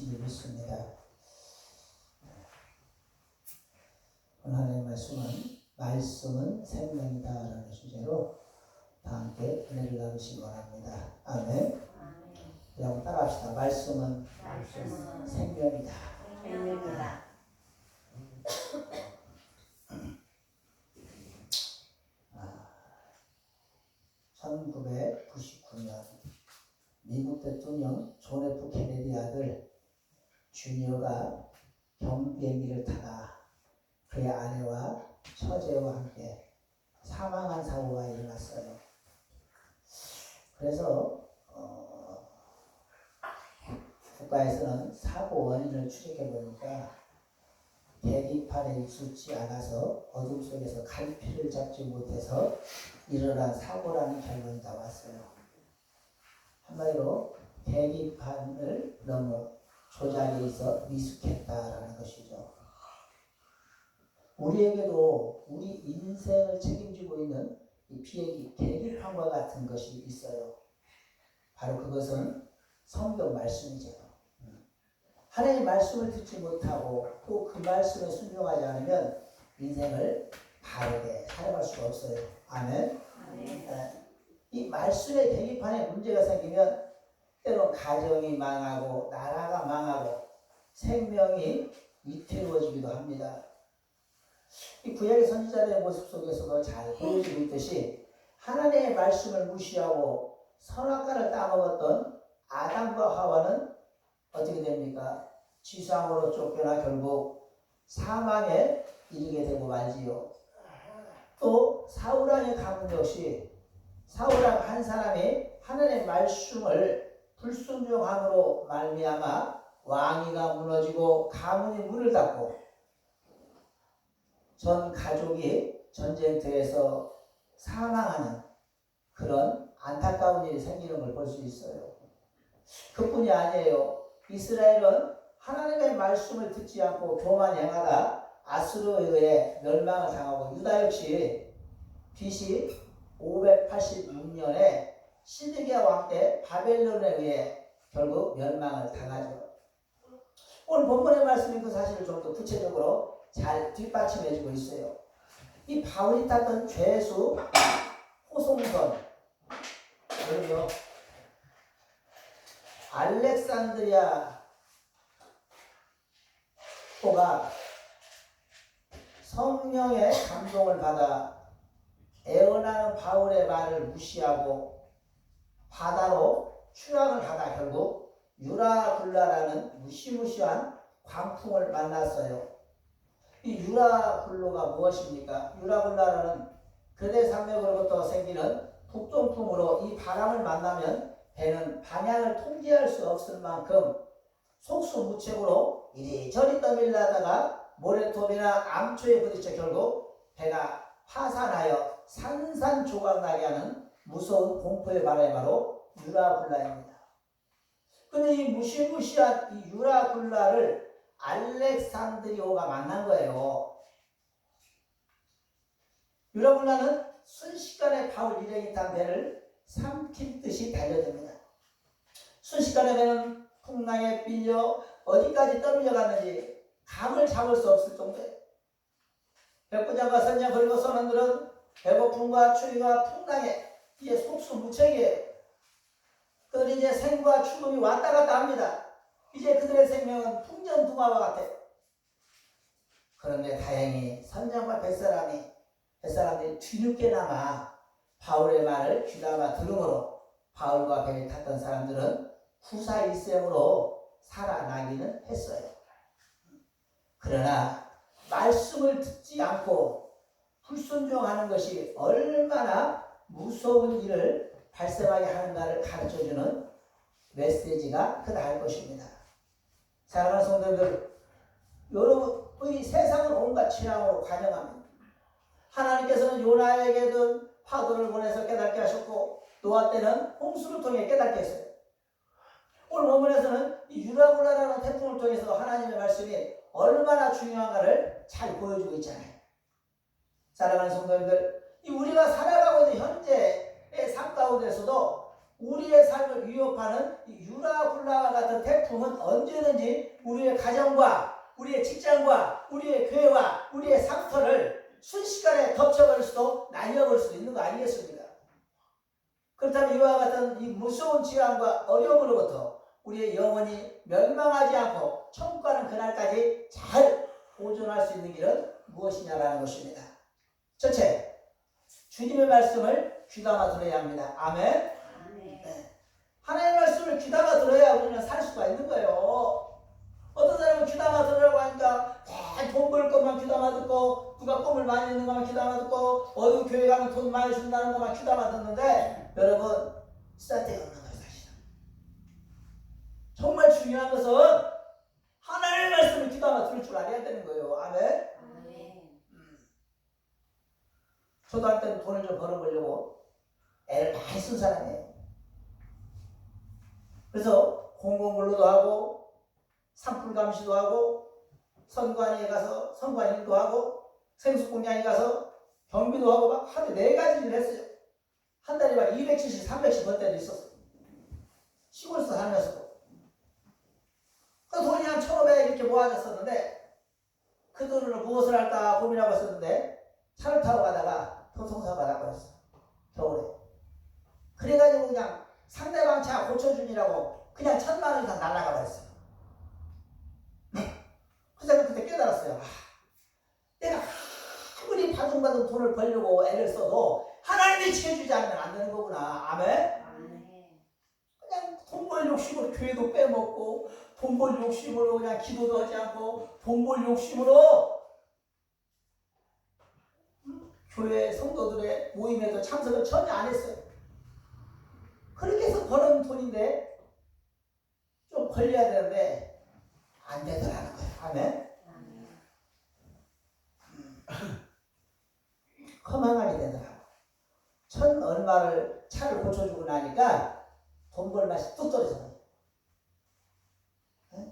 주신 줄 믿습니다. 오늘 하나님의 말씀은 생명이다 라는 주제로 다 함께 은혜를 나누시기 바랍니다. 아멘. 여러분 따라합시다. 말씀은 생명이다. 1999년 미국 대통령 존 F 케네디 아들 주니어가 경비행기를 타다 그의 아내와 처제와 함께 사망한 사고가 일어났어요. 그래서 국가에서는 사고 원인을 추적해 보니까 계기판에 익숙지 않아서 어둠 속에서 갈피를 잡지 못해서 일어난 사고라는 결론이 나왔어요. 한마디로 계기판을 너무 조작에 있어 미숙했다라는 것이죠. 우리에게도 우리 인생을 책임지고 있는 이 비행기 계기판과 같은 것이 있어요. 바로 그것은 성경 말씀이죠. 하나님의 말씀을 듣지 못하고 또 그 말씀에 순종하지 않으면 인생을 바르게 살아갈 수가 없어요. 아멘. 이 말씀의 계기판에 문제가 생기면 때로 가정이 망하고 나라가 망하고 생명이 위태로워지기도 합니다. 이 구약의 선지자들의 모습 속에서도 잘 보여지고 있듯이 하나님의 말씀을 무시하고 선악과를 따먹었던 아담과 하와는 어떻게 됩니까? 지상으로 쫓겨나 결국 사망에 이르게 되고 말지요. 또 사울왕의 가문 역시 사울왕 한 사람이 하나님의 말씀을 불순종함으로 말미암아 왕위가 무너지고 가문이 문을 닫고 전 가족이 전쟁터에서 사망하는 그런 안타까운 일이 생기는 걸 볼 수 있어요. 그뿐이 아니에요. 이스라엘은 하나님의 말씀을 듣지 않고 교만 행하다 아수르에 의해 멸망을 당하고 유다 역시 BC 586년에 시드기야 왕 때 바벨론에 의해 결국 멸망을 당하죠. 오늘 본문의 말씀이 그 사실을 좀 더 구체적으로 잘 뒷받침해주고 있어요. 이 바울이 탔던 죄수 호송선, 그리고 알렉산드리아 호가 성령의 감동을 받아 애원하는 바울의 말을 무시하고 바다로 추락을 하다 결국 유라굴라라는 무시무시한 광풍을 만났어요. 이 유라굴로가 무엇입니까? 유라굴라라는 그대 산맥으로부터 생기는 북동풍으로 이 바람을 만나면 배는 방향을 통제할 수 없을 만큼 속수무책으로 이리저리 떠밀려다가 모래톱이나 암초에 부딪혀 결국 배가 파산하여 산산조각나게 하는 무서운 공포의 바람이 바로 유라굴라입니다. 근데 이 무시무시한 이 유라굴라를 알렉산드리오가 만난 거예요. 유라굴라는 순식간에 바울 일행이 탄 배를 삼킨 듯이 달려듭니다. 순식간에 배는 풍랑에 빌려 어디까지 떠밀려 갔는지 감을 잡을 수 없을 정도예요. 백부장과 선장 그리고 선원들은 배고픔과 추위와 풍랑에 이제 속수무책이에요. 그들이 이제 생과 죽음이 왔다 갔다 합니다. 이제 그들의 생명은 풍전등화와 같아요. 그런데 다행히 선장과 뱃사람들이 뒤늦게나마 바울의 말을 귀담아 들음으로 바울과 배에 탔던 사람들은 구사일생으로 살아나기는 했어요. 그러나 말씀을 듣지 않고 불순종하는 것이 얼마나 무서운 일을 발생하게 하는가를 가르쳐주는 메시지가 크다 할 것입니다. 사랑하는 성도들, 여러분의 세상은 온갖 취향으로 관영합니다. 하나님께서는 요나에게는 파도를 보내서 깨닫게 하셨고 노아 때는 홍수를 통해 깨닫게 했어요. 오늘 본문에서는 이 유라굴라라는 태풍을 통해서 하나님의 말씀이 얼마나 중요한가를 잘 보여주고 있잖아요. 사랑하는 성도님들, 우리가 살아가고 있는 현재의 삶 가운데서도 우리의 삶을 위협하는 유라굴라와 같은 태풍은 언제든지 우리의 가정과 우리의 직장과 우리의 교회와 우리의 상터를 순식간에 덮쳐버릴 수도 날려버릴 수도 있는 거 아니겠습니까? 그렇다면 이와 같은 이 무서운 재앙과 어려움으로부터 우리의 영혼이 멸망하지 않고 천국 가는 그날까지 잘 보존할 수 있는 길은 무엇이냐라는 것입니다. 첫째, 주님의 말씀을 귀담아 들어야 합니다. 아멘. 네. 하나님의 말씀을 귀담아 들어야 우리는 살 수가 있는 거예요. 어떤 사람은 귀담아 들으라고 하니까 돈 벌 것만 귀담아 듣고, 누가 꿈을 많이 있는 것만 귀담아 듣고, 어디 교회 가면 돈 많이 준다는 것만 귀담아 듣는데, 여러분 쓸데가 없는 거예요. 사실 정말 중요한 것은 하나님의 말씀을 귀담아 들을 줄 알아야 되는 거예요. 아멘. 저도 한때는 돈을 좀 벌어보려고 애를 많이 쓴 사람이에요. 그래서 공공근로도 하고 산불 감시도 하고 선관위에 가서 선관 일도 하고 생수공장에 가서 경비도 하고 막 하루에 4가지 일을 했어요. 한 달에 막 270, 300씩 번 때도 있었어요. 시골에서 살면서도. 그 돈이 한 1,500 이렇게 모아졌었는데 그 돈으로 무엇을 할까 고민하고 있었는데 차를 타고 가다가 교통사고가 나버렸어. 겨울에. 그래가지고 그냥 상대방 차 고쳐주니라고 그냥 1,000만 원 이상 날라가 버렸어요. 그래서 그때 깨달았어요. 내가 아무리 바둥바둥 돈을 벌려고 애를 써도 하나님이 지켜주지 않으면 안 되는 거구나. 아멘? 그냥 돈 벌 욕심으로 교회도 빼먹고 돈 벌 욕심으로 그냥 기도도 하지 않고 돈 벌 욕심으로 교회 성도들의 모임에도 참석을 전혀 안 했어요. 그렇게 해서 버는 돈인데 좀 벌려야 되는데 안 되더라는 거예요. 아멘? 허망하게 되더라고. 1,000 얼마를 차를 고쳐주고 나니까 돈 벌 맛이 뚝 떨어져 버려요.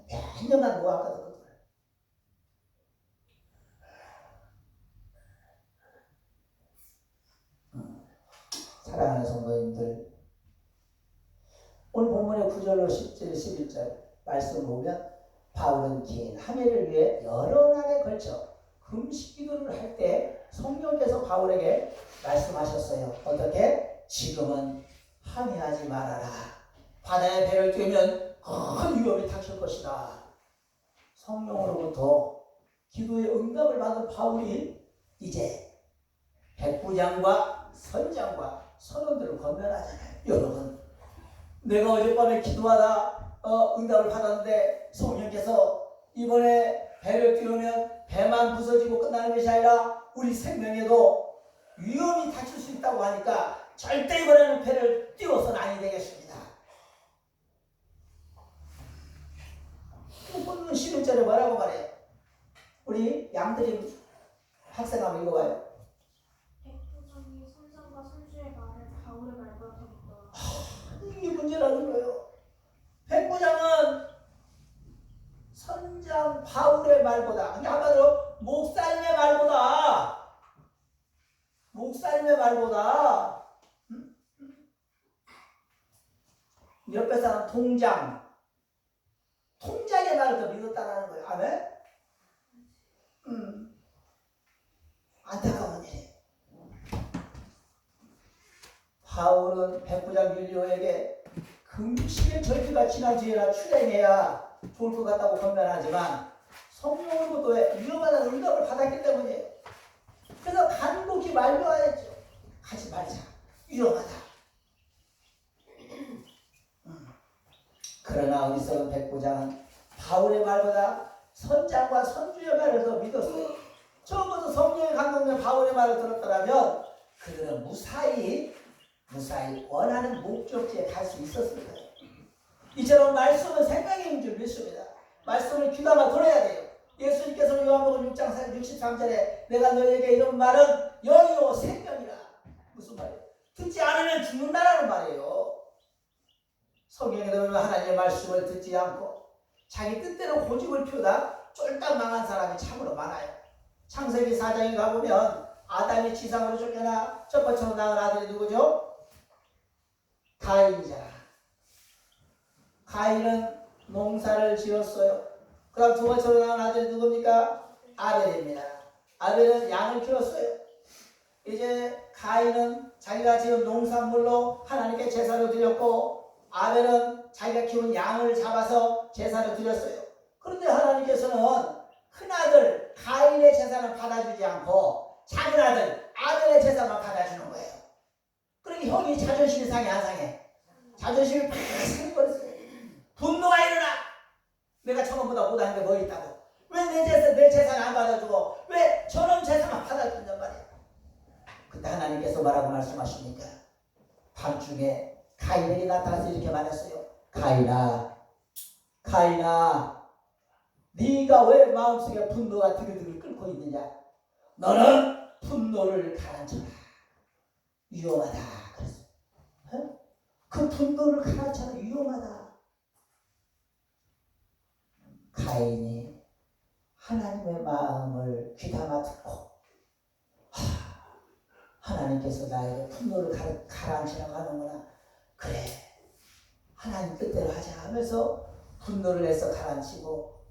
몇 년간 모았거든. 사랑하는 성도님들, 오늘 본문의 9절로 10절, 11절 말씀을 보면 바울은 긴 한 해를 위해 여러 날에 걸쳐 금식 기도를 할 때 성령께서 바울에게 말씀하셨어요. 어떻게? 지금은 항해하지 말아라. 바다에 배를 띄우면 큰 위험이 닥칠 것이다. 성령으로부터 기도의 응답을 받은 바울이 이제 백부장과 선장과 선원들을 권면하잖아요. 여러분, 내가 어젯밤에 기도하다 응답을 받았는데 성령께서 이번에 배를 띄우면 배만 부서지고 끝나는 것이 아니라 우리 생명에도 위험이 닥칠 수 있다고 하니까 절대 이번에는 배를 띄워서는 아니 되겠습니다. 본문 11절에 뭐라고 말해요? 우리 양들이 학생 한번 읽어봐요. 백부장이 선장과 선주의 말을 바울의 말보다 더 믿더라. 이게 문제라는 거예요. 백부장은 선장 바울의 말보다, 그러니까 한마디로 목사님의 말보다 옆에 사람 통장의 말을 더 믿었다는 거예요. 아멘? 안타까운 일이에요. 바울은 백부장 율리오에게 금식의 절기가 지난 뒤에나 출행해야 좋을 것 같다고 권면하지만 성령으로부터 위험한 응답을 받았기 때문이에요. 그래서 간곡히 말려야죠. 가지 말자. 위험하다. 그러나 어리석은 백부장은 바울의 말보다 선장과 선주의 말을 더 믿었어요. 처음부터 성령의 감동된 바울의 말을 들었더라면 그들은 무사히 원하는 목적지에 갈 수 있었을 거예요. 이처럼 말씀은 생명인 줄 믿습니다. 말씀을 귀담아 들어야 돼요. 예수님께서는 요한복음 6장 63절에 내가 너에게 이런 말은 영이요 생명이라. 무슨 말이에요? 듣지 않으면 죽는다라는 말이에요. 성경에 보면 하나님의 말씀을 듣지 않고 자기 뜻대로 고집을 피우다 쫄딱 망한 사람이 참으로 많아요. 창세기 4장에 가보면 아담이 지상으로 쫓겨나 첫 번째로 낳은 아들이 누구죠? 가인이잖아. 가인은 농사를 지었어요. 그럼 두 번째로 낳은 아들이 누굽니까? 아벨입니다. 아벨은 양을 키웠어요. 이제 가인은 자기가 지은 농산물로 하나님께 제사를 드렸고, 아벨은 자기가 키운 양을 잡아서 제사를 드렸어요. 그런데 하나님께서는 큰아들 가인의 제사는 받아주지 않고 작은 아들 아벨의 제사만 받아주는 거예요. 그러니 형이 자존심이 상해 안 상해? 자존심이 팍 상해버렸어요. 분노가 일어나. 내가 저놈보다 못한 게 뭐 있다고? 왜 내 제사는 안 받아주고 왜 저놈 제사만 받아준단 말이야? 그때 하나님께서 뭐라고 말씀하십니까? 밤중에 가인에게 나타나서 이렇게 말했어요. 가인아, 네가 왜 마음속에 분노가 드글드글 끓고 있느냐? 너는 분노를 가라앉혀라. 위험하다. 그랬어요. 어? 그 분노를 가라앉혀라. 위험하다. 가인이 하나님의 마음을 귀담아 듣고, 하나님께서 나에게 분노를 가라앉히라고 하는구나. 그래, 하나님 뜻대로 하자 하면서 분노를 내서 가라앉히고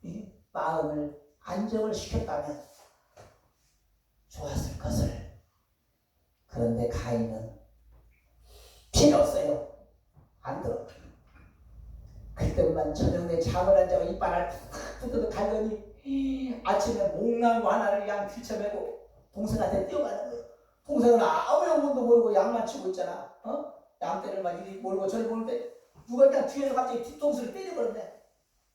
이 마음을 안정을 시켰다면 좋았을 것을. 그런데 가인은 필요 없어요. 안 들어. 그때만 저녁 내 잠을 안 자고 이빨을 툭툭 갈더니 아침에 목나무 하나를 그냥 뒤쳐매고 동생한테 뛰어가는 거예요. 동생은 아무 영문도 모르고 양만 치고 있잖아. 양떼를 막 이리 몰고 저리 몰때 누가 그냥 뒤에서 갑자기 뒤통수를 때려버렸네.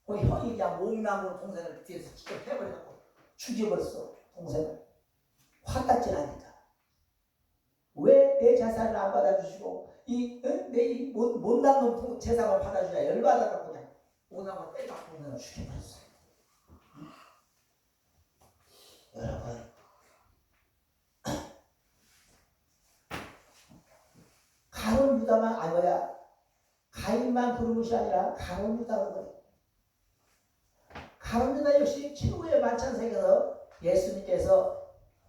그 형이 그냥 목나무로 동생을 뒤에서 직접 해버려갖고 죽여버렸어. 동생을. 화딱지나니까. 왜 내 제사를 안 받아주시고 내 못난 놈 제사만 받아주냐 열받아갖고 그냥 목나무로 때려갖고 동생을 죽여버렸어. 여러분, 가론 유다만 아니야. 가인만 그런 것이 아니라 가론 유다가 그래. 가론 유다 역시 최후의 만찬석에서 예수님께서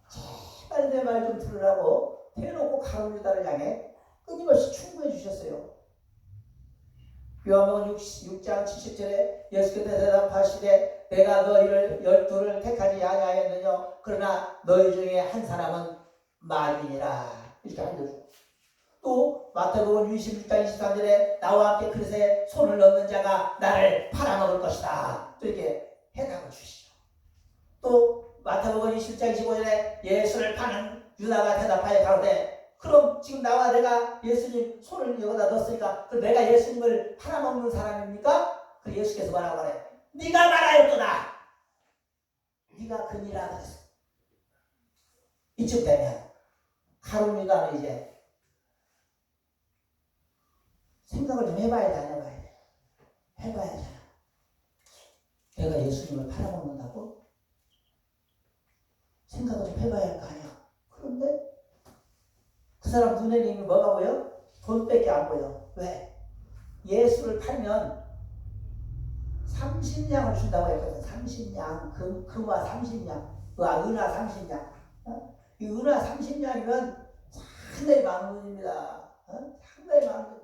제발 내 말 좀 들으라고 대놓고 가론 유다를 향해 끊임없이 충고해 주셨어요. 요한복음 6장 70절에 예수께서 대답하시되 내가 너희를 12를 택하지 아니하였느냐 그러나 너희 중에 한 사람은 마귀니라 이렇게 알려주고, 또 마태복음 26장 23절에 나와 함께 그릇에 손을 넣는 자가 나를 팔아먹을 것이다 이렇게 해답을 주시죠. 또 마태복음 27장 25절에 예수를 파는 유다가 대답하여 가로되 그럼 지금 나와 내가 예수님 손을 여기다 넣었으니까 그 내가 예수님을 팔아먹는 사람입니까? 그 예수께서 뭐라고 하래? 네가 말하였도다. 네가 그니라 그랬어. 이쯤 되면 가룟 유다는 이제 생각을 좀 해봐야 돼, 안 해봐야 돼? 해봐야잖아. 내가 예수님을 팔아먹는다고? 생각을 좀 해봐야 할 거 아니야. 그런데 그 사람 눈에 이미 뭐가 보여? 돈밖에 안 보여. 왜? 예수를 팔면 30냥을 준다고 했거든. 30냥, 금화 30냥, 은화 30냥. 이 은화 30냥이면 상당히 많은 돈입니다. 상당히 많은 돈.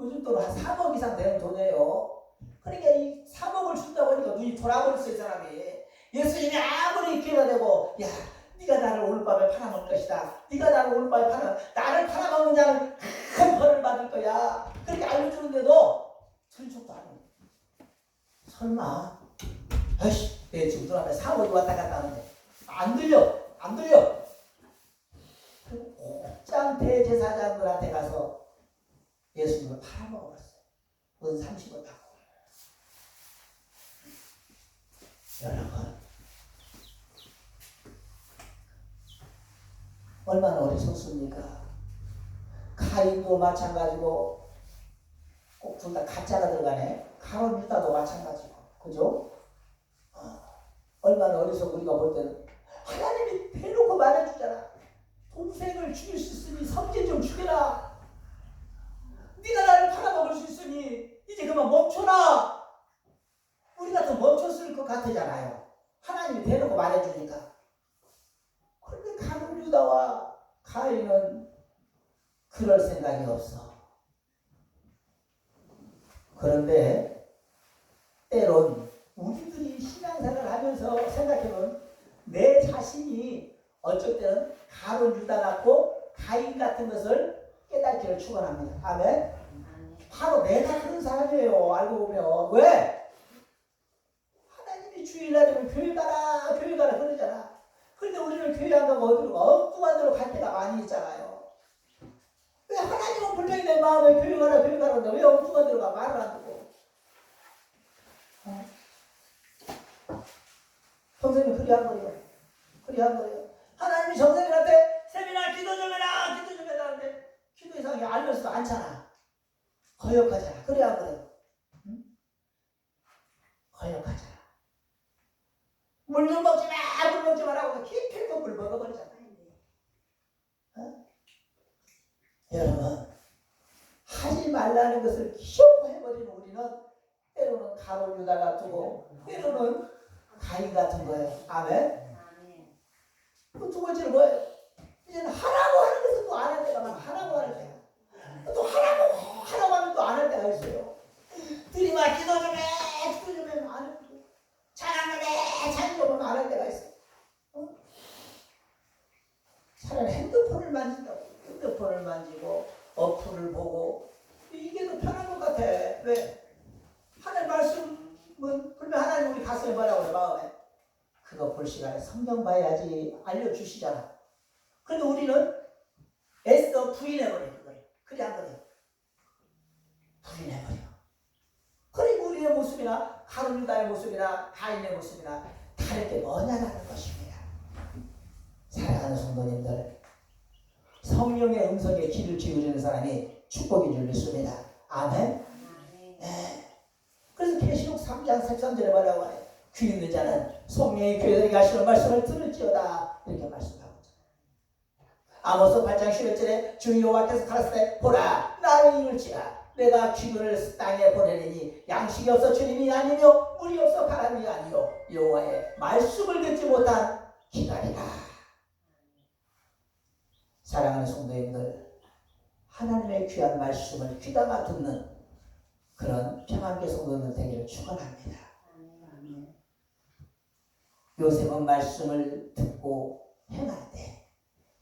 요즘 돈 한 3억 이상 되는 돈이에요. 그러니까 이 3억을 준다고 하니까 눈이 돌아버렸어, 이 사람이. 예수님이 아무리 기회가 되고, 야, 네가 나를 오늘 밤에 팔아먹을 것이다. 네가 나를 오늘 밤에 나를 팔아먹는 자는 큰 벌을 받을 거야. 그렇게 알려주는데도 들은 안 해. 설마, 아이씨, 내 지금 눈앞에 3억이 왔다 갔다 하는데 안 들려. 그리고 곧장 대제사장들한테 가서 예수님을 팔아먹어봤어요. 은 30을 받고. 여러분, 얼마나 어리석습니까? 가인도 마찬가지고 꼭 둘 다 가짜가 들어가네. 가론 유다도 마찬가지고, 그죠? 얼마나 어리석고 우리가 볼 때는 하나님이 대놓고 말해주잖아. 동생을 죽일 수 있으니 삼계 좀 죽여라. 네가 나를 팔아먹을 수 있으니 이제 그만 멈춰라. 우리 같은 멈췄을 것 같잖아요. 하나님이 대놓고 말해주니까. 그런데 가룟 유다와 가인은 그럴 생각이 없어. 그런데 때론 우리들이 신앙생활을 하면서 생각해보면 내 자신이 어쩔 때는 가론 유다 같고 가인 같은 것을 깨닫기를 축원합니다. 아멘. 바로 내가 그런 사람이에요. 알고 보면. 왜? 하나님이 주일날 되면 교회 가라 교회 가라 그러잖아. 그런데 우리는 교회 안 가고 어디로 가? 엉뚱한 데로 갈 때가 많이 있잖아요. 왜 하나님은 분명히 내 마음에 교회 가라 교회 가라는데 왜 엉뚱한 데로 가? 말을 안 듣고. 선생님 그리 한 거예요. 그리 한 거예요. 하나님이 정생님한테 세미나 기도 좀 해라 기도 좀 해라 하는데 기도 이상하게 알면서도 않잖아. 거역하잖아. 그래 안 그래요? 응? 거역하잖아. 물 좀 먹지 마! 물 먹지 마라고 깊이고 물 먹어버리잖아. 어? 여러분 하지 말라는 것을 키우고 해버리는 우리는 때로는 가론 유다 같고 때로는 가인 같은 거예요. 아멘? 두 번째는 뭐예요? 이제는 하라고 하는 것은 또 안 할 때가 많아. 하라고 하는 때가. 또 하라고 하면 또 안 할 때가 있어요. 들이마 기도 좀 해, 기도 좀 해, 안 해. 찬양 좀 해, 찬양 좀 하면 안 할 때가 있어. 차라리 핸드폰을 만진다고. 핸드폰을 만지고 어플을 보고 이게 더 편한 것 같아. 왜? 하나님 말씀은 그러면 하나님 우리 가슴에 뭐라고 그래 마음에. 그거 볼 시간에 성경 봐야지 알려주시잖아. 그런데 우리는 애써 부인해버려 그걸. 그래 안 그래? 부인해버려. 그리고 우리의 모습이나 가룟 유다의 모습이나 가인의 모습이나 다를 게 뭐냐라는 것입니다. 사랑하는 성도님들, 성령의 음성에 귀를 기울이는 사람이 축복인 줄 믿습니다. 아멘. 네. 그래서 계시록 3장 13절에 뭐라고 해요? 귀 있는 자는 성령의 교회에 하시는 말씀을 들을지어다 이렇게 말씀하고 있잖아요. 아모스 8장 11절에 주 여호와께서 가라사대 보라 나를 이을지라 내가 기근을 땅에 보내리니 양식이 없어 주님이 아니며 물이 없어 바람이 아니요 여호와의 말씀을 듣지 못한 기다리라. 사랑하는 성도님들, 하나님의 귀한 말씀을 귀담아 듣는 그런 평안계 성도들 되기를 축원합니다. 요셉은 말씀을 듣고 행할 때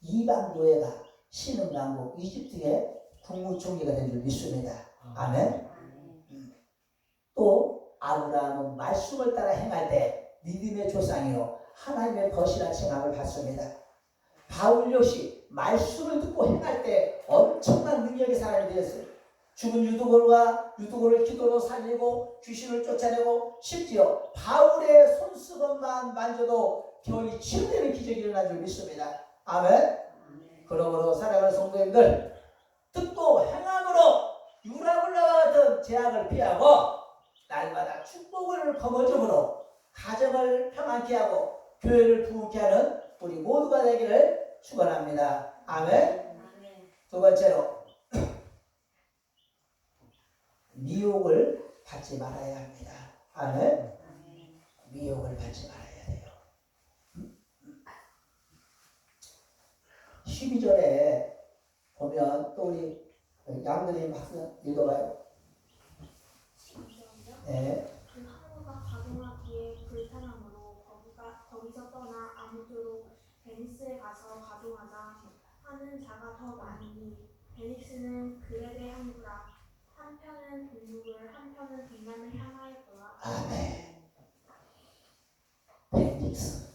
이방 노예가 신흥강국 이집트의 국무총리가 된 줄 믿습니다. 아멘. 또 아브라함은 말씀을 따라 행할 때 믿음의 조상이요 하나님의 벗이라 칭함을 받습니다. 바울 역시 말씀을 듣고 행할 때 엄청난 능력의 사람이 되었어요. 죽은 유두골을 기도로 살리고 귀신을 쫓아내고 심지어 바울의 손수건만 만져도 병이 치유되는 기적이 일어난 줄 믿습니다. 아멘. 그러므로 사랑하는 성도님들, 듣고 행함으로 유라굴라와 같은 재앙을 피하고 날마다 축복을 거머쥘으로 가정을 평안케 하고 교회를 부흥케 하는 우리 모두가 되기를 축원합니다. 아멘. 두 번째로 미혹을 받지 말아야 합니다. 아멘. 미혹을 받지 말아야 돼요. 12절에 보면 또 우리 양들이 박수 읽어봐요. 네. 그 하루가 가동하기에 불편함으로 거기서 떠나 아무쪼록 베니스에 가서 가동하자 하는 자가 더 많으니 베니스는 그레데 항구라 한편은 동북을 한편은 동남을 향하였더라. 아멘. 베니스.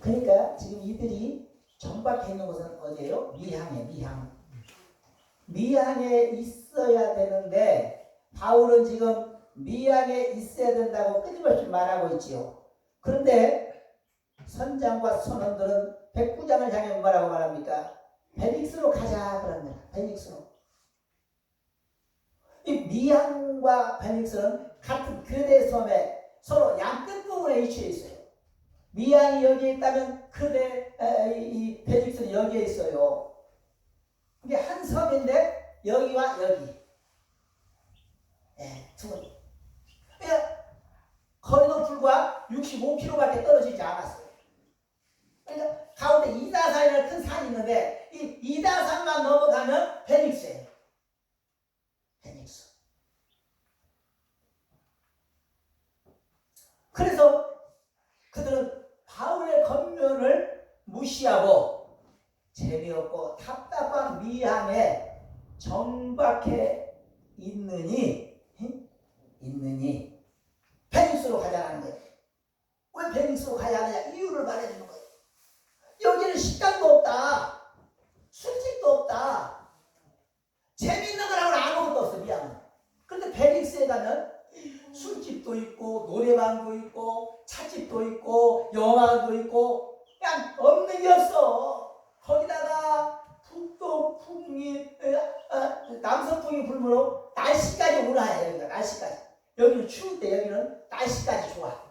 그러니까 지금 이들이 정박해 있는 곳은 어디예요? 미항에 있어야 되는데 바울은 지금 미항에 있어야 된다고 끊임없이 말하고 있지요. 그런데 선장과 선원들은 백부장을 향해 뭐라고 말합니까? 베닉스로 가자 그럽니다. 베닉스로. 이 미항과 베닉스는 같은 그레데 섬에 서로 양끝 부분에 위치해 있어요. 미항이 여기에 있다면 이 베닉스는 여기에 있어요. 이게 한 섬인데 여기와 여기. 두 분. 그러니까 거리도 불과 65km밖에 떨어지지 않았어요. 그러니까 가운데 이다산이라는 큰 산이 있는데 이 이다산만 넘어가면 베닉스예요. 베닉스. 무시하고 재미없고 답답한 미항에 정박해 있느니 페닉스로 가자는 거예요. 왜 페닉스로 가야 하느냐? 이유를 말해주는 거예요. 여기는 식당도 없다. 술집도 없다. 재미있는 거라고는 아무것도 없어. 미항은. 근데 페닉스에 가면 술집도 있고 노래방도 있고 차집도 있고 영화도 있고 그냥 없는 게 없어. 거기다가 북동풍이 남서풍이 불므로 날씨까지 온화해. 여기가 날씨까지. 여기는 추울 때 여기는 날씨까지 좋아.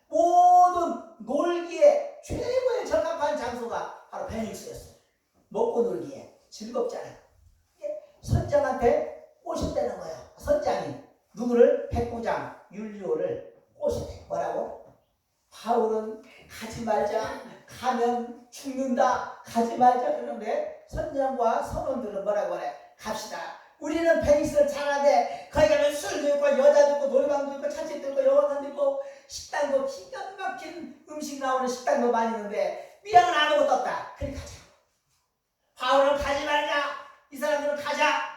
모든 놀기에 최고의 적합한 장소가 바로 페닉스였어. 먹고 놀기에 즐겁잖아. 선장한테 꼬셨다는 거야. 선장이 누구를? 백부장 율리오를 꼬셨대. 뭐라고? 바울은 가지 말자. 가면 죽는다. 가지 말자. 그러는데 선장과 선원들은 뭐라고 그래? 갑시다. 우리는 페닉스를 잘하는데 거기 가면 술도 있고 여자도 있고 노래방도 있고 차집도 있고 영화관도 있고 식당도 기가 막힌 음식 나오는 식당도 많이 있는데 미항은 아무것도 없다. 그래 가자. 바울은 가지 말자. 이 사람들은 가자.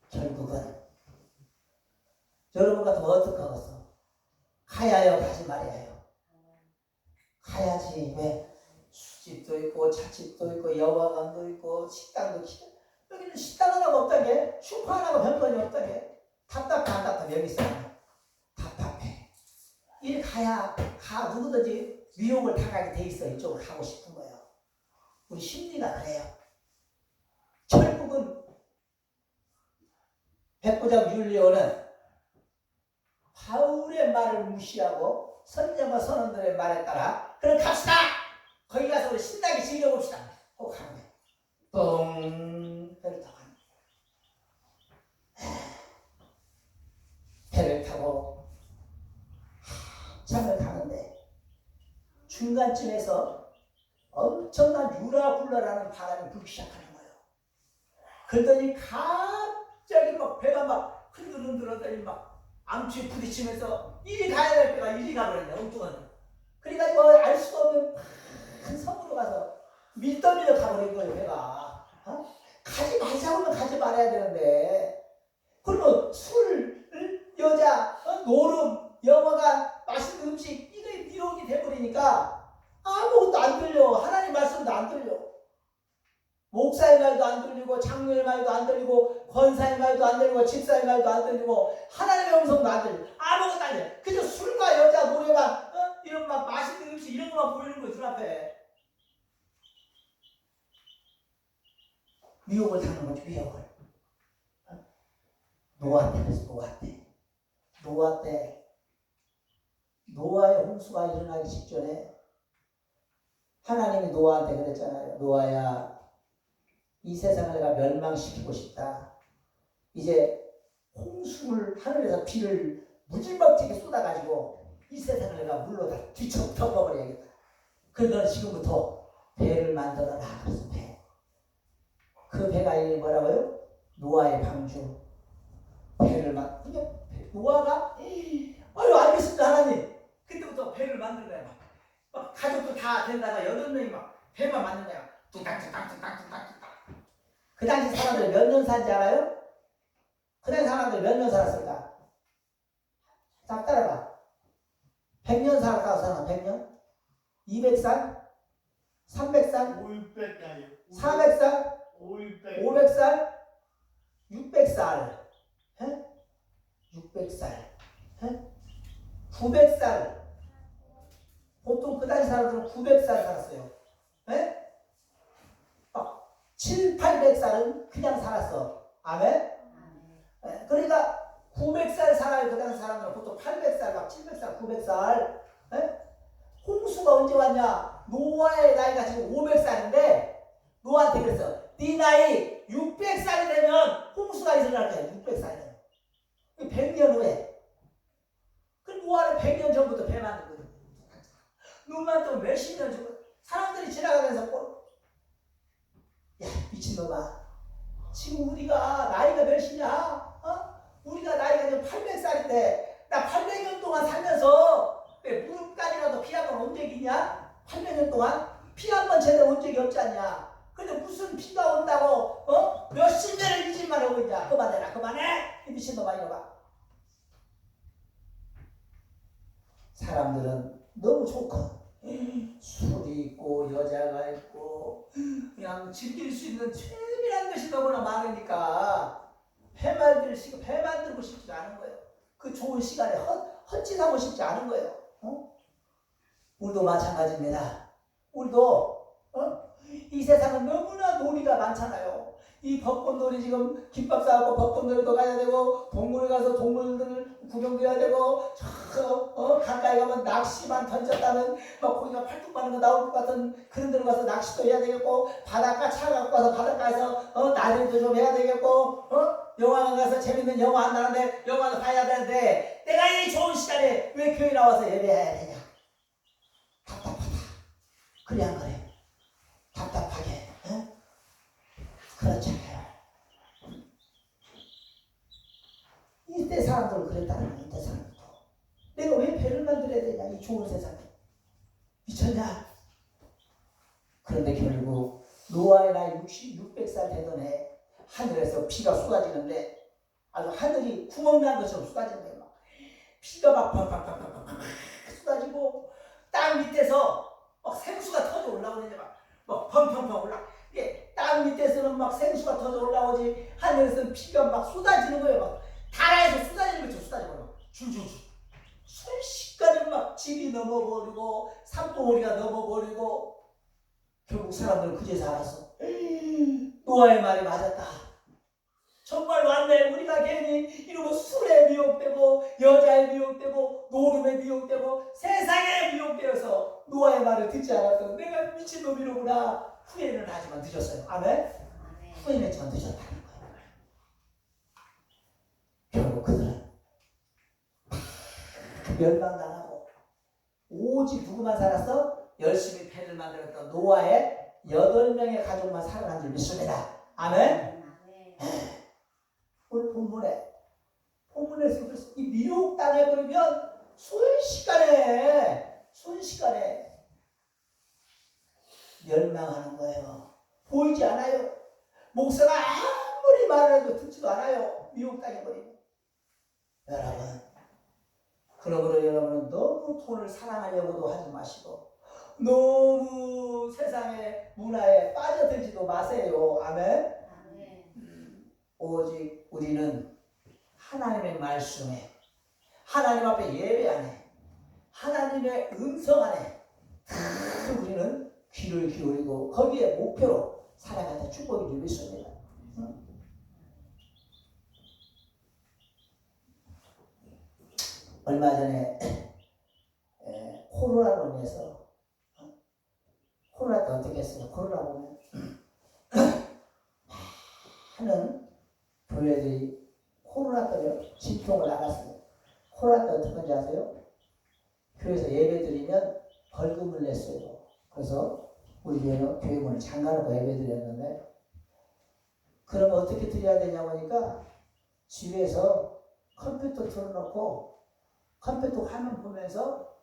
결국은 여러분 같으면 어떻게 하겠어? 가야 해요? 가지 말아야 해요? 가야지. 왜? 술집도 있고 차집도 있고 영화관도 있고 식당도 있고 여기는 식당 하나가 없다게 슈퍼 하나가 변변이 없다게 답답해 안 답답해. 여기 있으면 답답해. 일 가야 누구든지 미혹을 당하게 돼 있어. 이쪽으로 가고 싶은 거예요. 우리 심리가 그래요. 결국은 백부장 율리오는 바울의 말을 무시하고 선장과 선원들의 말에 따라 그럼 갑시다. 거기 가서 우리 신나게 즐겨봅시다. 하고 가는 거예요. 똥 배를 타고 가는 거예요. 배를 타고 한참을 가는데 중간쯤에서 엄청난 유라굴라라는 바람이 불기 시작하는 거예요. 그러더니 갑자기 막 배가 막 흔들흔들하더니 막 암초에 부딪히면서 이리 가야 될 배가 이리 가버렸네. 엉뚱한. 그러니까 알 수 없는 큰 섬으로 가서 밀더미로 가버린 거예요. 배가. 가지 말자고 하면 가지 말아야 되는데 그러면 술, 여자, 노름, 영화가 맛있는 음식 이게 미혹이 돼버리니까 아무것도 안 들려. 하나님 말씀도 안 들려. 목사의 말도 안 들리고 장로의 말도 안 들리고 권사의 말도 안 들리고 집사의 말도 안 들리고 하나님의 음성도 안 들리고 아무것도 안 들려. 그저 술과 여자, 노래방 이런 막 맛있는 음식 이런 것만 보이는 거예요. 눈앞에. 미혹을 당하는 거죠. 미혹을. 노아 때 그래서 노아 때 노아의 홍수가 일어나기 직전에 하나님이 노아한테 그랬잖아요. 노아야, 이 세상을 내가 멸망시키고 싶다. 이제 홍수를 하늘에서 비를 무지막지게 쏟아가지고 이 세상을 내가 물로 다 덮어버려야겠다. 그래서 너는 지금부터 배를 만들어라. 그래서 배. 그 배가 이름이 뭐라고요? 노아의 방주. 배를 노아가 아유 알겠습니다 하나님. 그때부터 배를 만든 거야. 막 가족도 다 된다가 8명이 막 배만 만든 거야. 뚝딱뚝딱뚝딱뚝딱. 그 당시 사람들 몇 년 산지 알아요? 그 당시 사람들 몇 년 살았을까? 딱 따라봐. 100년 살았다고 사나? 100년? 200살? 300살? 400살? 500살? 600살? 600살? 900살? 보통 그 당시 사람들은 900살 살았어요. 7, 800살은 그냥 살았어. 아멘? 그러니까 900살 살아요. 그 당시 사람들은 보통 800살, 막 700살, 900살. 홍수가 언제 왔냐? 노아의 나이가 지금 500살인데 노아한테 그랬어. 네 나이 600살이 되면 홍수가 일어날 거야. 600살이면. 100년 후에. 그 노아는 100년 전부터 배 만든 거야. 눈만 뜨면 몇십 년 전부터. 사람들이 지나가면서 야 미친놈아, 지금 우리가 나이가 몇이냐? 우리가 나이가 지금 800살인데 나 800년 동안 살면서 왜 무릎까지라도 피 한 번 온 적 있냐? 800년 동안 피 한 번 제대로 온 적이 없지 않냐. 근데 무슨 피가 온다고 몇십 년을 이 짓만 하고 있냐. 그만해라 그만해. 이 미친놈아 이놈아. 사람들은 너무 좋고 술이 있고 여자가 있고 그냥 즐길 수 있는 최밀한 것이 너무나 많으니까 배 만들고 싶지가 않은 거예요. 그 좋은 시간에 헛짓하고 싶지 않은 거예요. 우리도 마찬가지입니다. 우리도 이 세상은 너무나 놀이가 많잖아요. 이 벚꽃놀이 지금 김밥 싸고 벚꽃놀이도 가야 되고 동물에 가서 동물들 구경도 해야 되고 가까이 가면 낚시만 던졌다는 막 고기가 팔뚝 빠는 거 나올 것 같은 그런 데로 가서 낚시도 해야 되겠고 바닷가 차 갖고 가서 바닷가에서 나들이도 좀 해야 되겠고 영화관 가서 재밌는 영화 한다는데 영화도 봐야 되는데 내가 이 좋은 시간에 왜 교회 나와서 예배해야 되냐. 답답하다. 그래 안 그래? 답답하게. 그렇잖아요. 이때 사람들은 그랬다는 거야. 이때 사람들도 내가 왜 배를 만들어야 되냐. 이 좋은 세상에 미쳤냐. 그런데 결국 노아의 나이 600살 되던 해 하늘에서 피가 쏟아지는데 아주 하늘이 구멍 난 것처럼 쏟아지는 거예요. 막 피가 막 팍팍팍팍팍 쏟아지고 땅 밑에서 막 생수가 터져 올라오는데 막 펑펑펑 올라. 이게 땅 밑에서는 막 생수가 터져 올라오지 하늘에서는 피가 막 쏟아지는 거예요. 막 다라에서 쏟아지는 것처럼 쏟아지고 막 줄줄줄. 순식간에 막 집이 넘어버리고 산봉우리가 넘어버리고 결국 사람들은 그제서 알았어. 노아의 말이 맞았다. 정말 왔네. 우리가 괜히 이러고 술에 미혹되고 여자에 미혹되고 노름에 미혹되고 세상에 미혹되어서 노아의 말을 듣지 않았던 내가 미친놈이로구나. 후회는 하지만 늦었어요. 아멘? 후회는 했지만 늦었다는 거예요. 결국 그들은 멸망당하고 오직 누구만 살았어? 열심히 배를 만들었던 노아의 8명의 가족만 살아난 줄 믿습니다. 아멘? 오늘 본문에서 이 미혹당해 버리면 순식간에 멸망하는 거예요. 보이지 않아요. 목사가 아무리 말을 해도 듣지도 않아요. 미혹당해 버리면. 여러분, 그러므로 여러분은 너무 돈을 사랑하려고도 하지 마시고 너무 세상의 문화에 빠져들지도 마세요. 아멘? 오직 우리는 하나님의 말씀에 하나님 앞에 예배 안에 하나님의 음성 안에 우리는 귀를 기울이고 거기에 목표로 살아가는 축복이 누리십니다. 얼마 전에 코로나로 인해서 코로나 때 어떻게 했어요? 코로나 보면 많은 교회들이 코로나 때문에 진통을 나갔어요. 코로나 때 어떻게 하는지 아세요? 교회에서 예배 드리면 벌금을 냈어요. 그래서 우리 교회는 교회 문을 잠가놓고 예배 드렸는데 그러면 어떻게 드려야 되냐고 하니까 집에서 컴퓨터 틀어놓고 컴퓨터 화면 보면서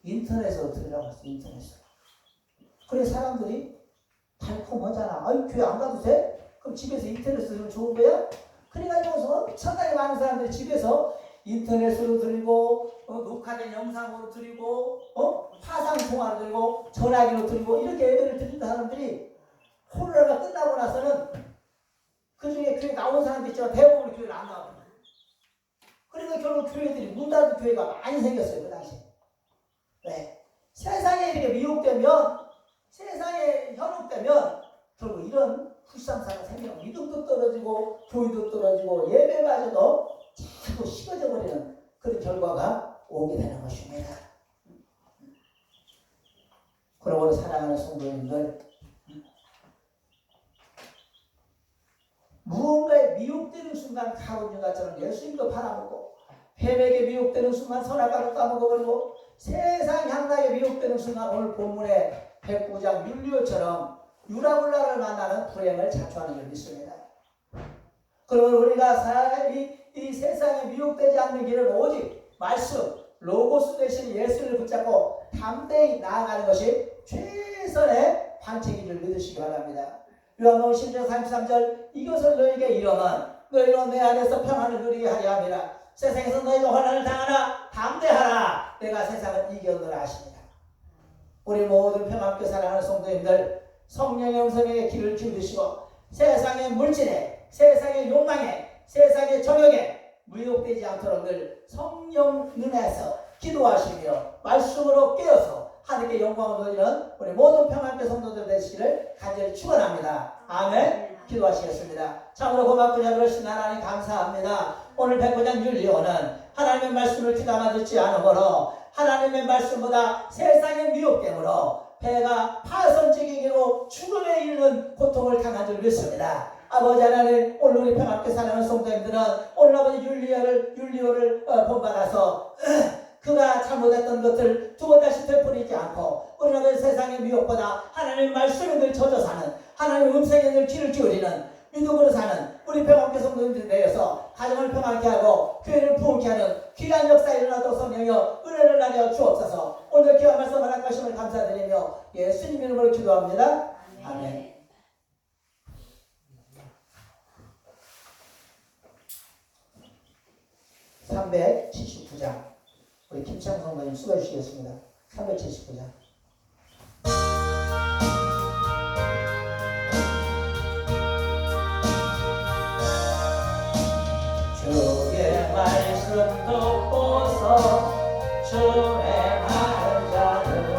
인터넷으로 드리라고 했어요. 인터넷으로. 그래 사람들이 달콤하잖아. 아유 교회 안 가도 돼? 그럼 집에서 인터넷으로 들으면 좋은 거야? 그래가지고서 엄청나게 많은 사람들이 집에서 인터넷으로 드리고 녹화된 영상으로 드리고 화상통화로 드리고 전화기로 드리고 이렇게 예배를 드린다 사람들이 코로나가 끝나고 나서는 그 중에 교회 나온 사람들 있지만 대부분 교회를 안 나와요. 그러니까 결국 교회들이 문 닫은 교회가 많이 생겼어요. 그 당시에. 왜? 세상에 이렇게 미혹되면 세상에 현혹되면 결국 이런 불상사가 생기고 믿음도 떨어지고 교회도 떨어지고 예배마저도 자꾸 식어져 버리는 그런 결과가 오게 되는 것입니다. 그러므로 사랑하는 성도님들 무언가에 미혹되는 순간 가론유다처럼 예수님도 팔아먹고 뱀에게 미혹되는 순간 선악과를 따먹어버리고 세상 향락에 미혹되는 순간 오늘 본문의 109장 율리오처럼 유라굴라를 만나는 불행을 자초하는 줄 믿습니다. 그러면 우리가 이 세상에 미혹되지 않는 길은 오직 말씀, 로고스 대신 예수를 붙잡고 담대히 나아가는 것이 최선의 방책인 줄 믿으시기 바랍니다. 요한복음 10장 33절 이것을 너에게 이르면 너희로 내 안에서 평안을 누리게 하려 함이라. 세상에서 너희가 환난을 당하나 담대하라. 내가 세상을 이겼노라 하십니다. 우리 모든 평안함께 사랑하는 성도님들, 성령의 음성에 귀를 기울이시고 세상의 물질에, 세상의 욕망에, 세상의 정욕에 무욕되지 않도록 늘 성령 눈에서 기도하시며 말씀으로 깨어서 하나님께 영광을 돌리는 우리 모든 평안함께 성도들 되시기를 간절히 축원합니다. 아멘. 기도하시겠습니다. 참으로 고맙고 자비로우신 하나님 감사합니다. 오늘 109장 윤리원은 하나님의 말씀을 귀담아 듣지 않으므로 하나님의 말씀보다 세상의 미혹됨으로 배가 파선적이기로 죽음에 이르는 고통을 당한 줄 믿습니다. 아버지 하나님, 오늘 우리 평안함께 사랑하는 성도님들은 오늘 아버지 윤리호를 본받아서 그가 잘못했던 것을 두 번 다시 되풀이지 않고 우리 아버지 세상의 미혹보다 하나님의 말씀에 늘 젖어 사는, 하나님의 음성에 늘 귀를 기울이는 믿음으로 사는 우리 평안함께 성도님들에 대해서 가정을 평안케 하고 교회를 부흥케 하는 귀한 역사 일어나도록 성령여 은혜를 나려 주옵소서. 오늘 귀한 말씀 허락하심을 감사드리며 예수님 이름으로 기도합니다. 아멘. (379장) 우리 김창 성도님 수고해 주시겠습니다. 379장. 주의 말씀 듣고서 준행하는 자는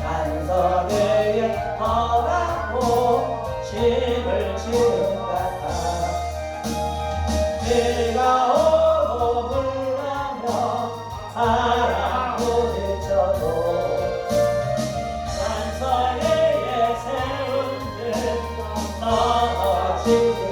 반석 위에 허락고 집을 지은 같아. 비가 오고 물나며 바람 부딪혀도 반석 위에 세운 듯 넘어지지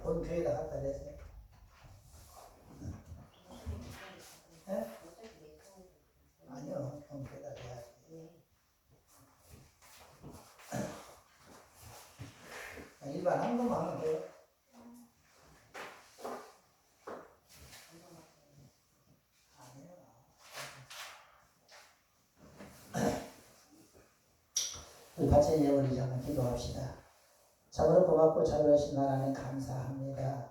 본 교회에다 갖다 대세요. 네? 아니요, 본 교회에다 대야지. 일반 한 번만 하면 돼요. 우리 바친 예물이 잠깐 기도합시다. 참으로 고맙고 자비로우신 하나님 감사합니다.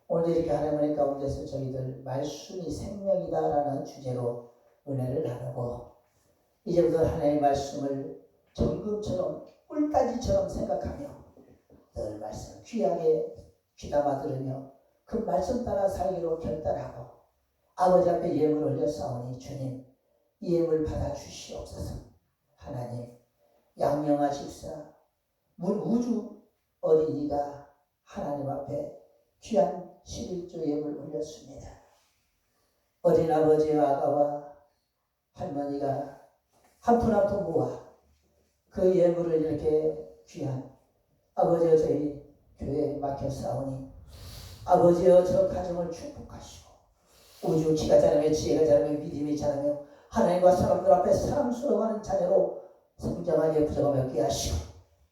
오늘 이렇게 하나님 가운데서 저희들 말씀이 생명이다라는 주제로 은혜를 나누고 이제부터 하나님의 말씀을 정금처럼 꿀가지처럼 생각하며 늘 말씀 귀하게 귀담아 들으며 그 말씀 따라 살기로 결단하고 아버지 앞에 예물을 올려 싸우니 주님 이 예물 받아 주시옵소서. 하나님 양영아 집사, 우주 어린이가 하나님 앞에 귀한 11조 예물을 올렸습니다. 어린아버지와 아가와 할머니가 한 푼 한 푼 모아 그 예물을 이렇게 귀한 아버지여 저희 교회에 맡겼사오니 아버지여 저 가정을 축복하시고 우주 키가 자라며 지혜가 자라며 믿음이 자라며 하나님과 사람들 앞에 사랑스러워하는 자녀로 성장하게 부정하며 얻게 하시고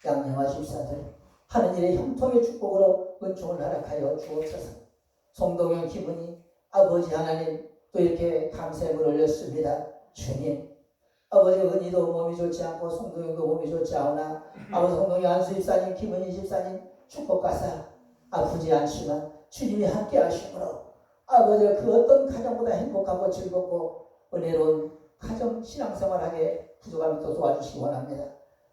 양영아 집사들 하는 일의 형통의 축복으로 은총을 허락하여 주옵소서. 송동영 기분이 아버지 하나님 또 이렇게 감사함을 올렸습니다. 주님 아버지 은희도 몸이 좋지 않고 송동영도 몸이 좋지 않으나 아버지 송동영 안수 집사님 기분이 집사님 축복하사 아프지 않지만 주님이 함께 하심으로 아버지 그 어떤 가정보다 행복하고 즐겁고 은혜로운 가정 신앙생활하게 부족함이 또 도와주시기 원합니다.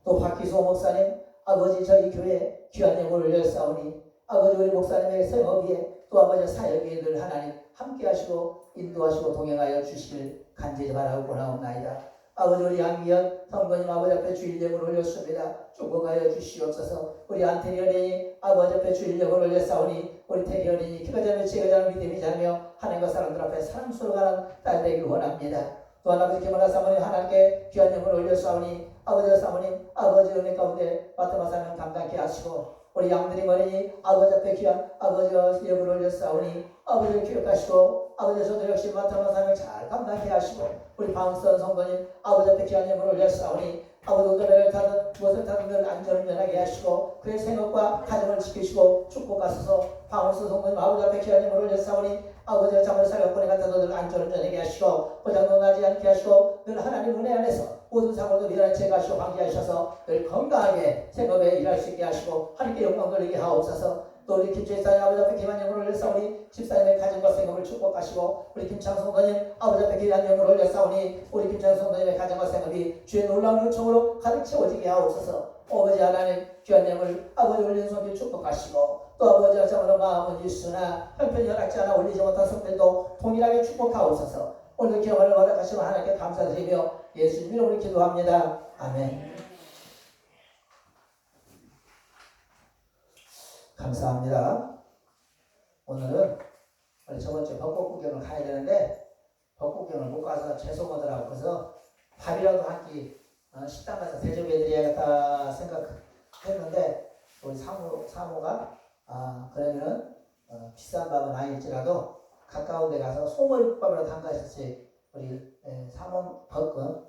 또 박기소 목사님 아버지 저희 교회 귀한 예물을 올렸사오니 아버지 우리 목사님의 생업위에 또 아버지 사역에 늘 하나님 함께 하시고 인도하시고 동행하여 주시길 간절히 바라고 원하옵나이다. 아버지 우리 양기현 성도님 아버지 앞에 주일 예물을 올렸습니다. 축복하여 주시옵소서. 우리 안태리 어린이 아버지 앞에 주일 예물을 올렸사오니 우리 태리 어린이 키가 자며 지혜가 자며 믿음이 자며 하나님과 사람들 앞에 사랑스러워하는 딸 되길 원합니다. 또한 아버지 김원아 사모님 하나님께 귀한 예물을 올렸사오니 아버지 사모님 아버지 은혜 가운데 맡아마 사명 감당케 하시고 우리 양들이 어린이 아버지 앞에 귀한 아버지 예물을 올렸사오니 아버지를 기억하시고 아버지 저도 역시 맡아마 사명 잘 감당케 하시고 우리 방선 성도님 아버지 앞에 귀한 예물을 올렸사오니 아버지 운전배를 타든 무엇을 타든 늘 안전운전하게 하시고 그의 생업과 가정을 지키시고 축복하소서. 방선 성도님 아버지 앞에 귀한 예물을 올렸사오니 아버지가 잠을 사역권에 갖다도 늘 안전운전하게 하시고 고장동나지 않게 하시고 늘 하나님 은혜 안에서 모든 사고도 미련한 채 가시고 방지하셔서 늘 건강하게 생업에 일할 수 있게 하시고 하나님께 영광 돌리게 하옵소서. 또 우리 김주희사님 아버지 앞에 귀한 예물을 올렸사오니 집사님의 가정과 생업을 축복하시고 우리 김창성 성도님 아버지 앞에 귀한 예물을 올렸사오니 우리 김창성 성도님의 가정과 생업이 주의 놀라운 은총으로 가득 채워지게 하옵소서. 아버지 하나님 귀한 예물 아버지 올린 손길 축복하시고 또 아버지와 참으로 마음은 일수나 형편이 허락지 않아 올리지 못한 성들도 동일하게 축복하옵소서. 오늘 기억을 허락하시면 하나님께 감사드리며 예수님 이름으로 기도합니다. 아멘. 감사합니다. 오늘은 저번주에 벚꽃 구경을 가야 되는데 벚꽃 구경을 못 가서 죄송하더라고. 그래서 밥이라도 한 끼 식당 가서 대접해드려야겠다 생각했는데 우리 사모가 그러면은 비싼 밥은 아닐지라도 가까운 데 가서 소머리국밥이라도 한 가지씩 우리 사모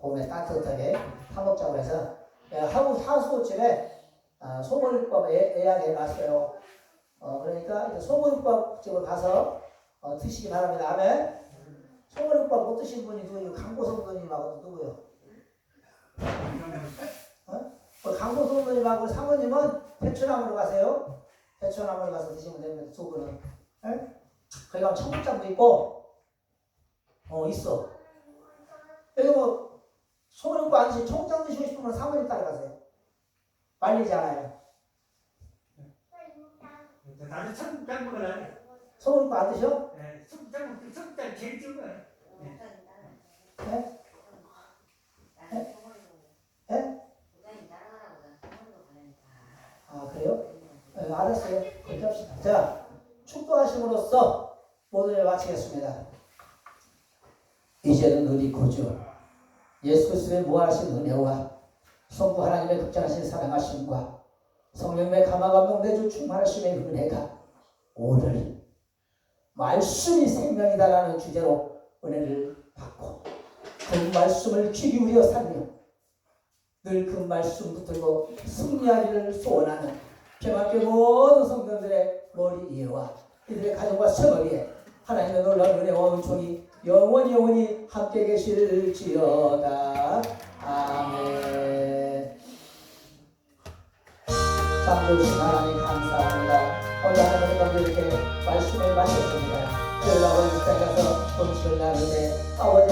봄에 따뜻하게 사먹자고 해서 하수집에 소머리국밥 예약해 놨어요. 그러니까 소머리국밥 집을 가서 드시기 바랍니다. 아멘. 소머리국밥 못 드신 분이 누구예요? 강고성도님하고 누구예요? 강고성도님하고 사모님은 대추나무로 가세요. 대추나무로 가서 드시면 됩니다. 두 분은. 거기 가면 청국장도 있고 있어. 여기 뭐 소머리국밥 안 드시고 청국장 드시고 싶으면 사모님 따라가세요. 말리지 않아요. 나도 청국장 먹으라. 소금국 안 드셔? 네, 청국장 제일 좋은 거야. 네? 네? 그래요? 네, 알았어요. 그렇게 합시다. 자, 축도하심으로써 모든 일 마치겠습니다. 이제는 우리 구주 예수 그리스도의 무한하신 은혜와 성부 하나님의 극장하신 사랑하심과 성령의 감화감동 내주 충만하심의 은혜가 오늘 말씀이 생명이다라는 주제로 은혜를 받고 그 말씀을 귀 기울여 살며 늘 그 말씀 붙들고 승리하기를 소원하는 평안교회 모든 성도들의 머리 위에와 이들의 가정과 생활 위에 하나님의 놀라운 은혜와 은총이 영원히 함께 계실지어다. 아멘. 창조주신 하나님 감사합니다. 오늘 하나님 가운데 이렇게 말씀을 마셨습니다. 여러분 아버지 시작해서 음식을 나누되 아버지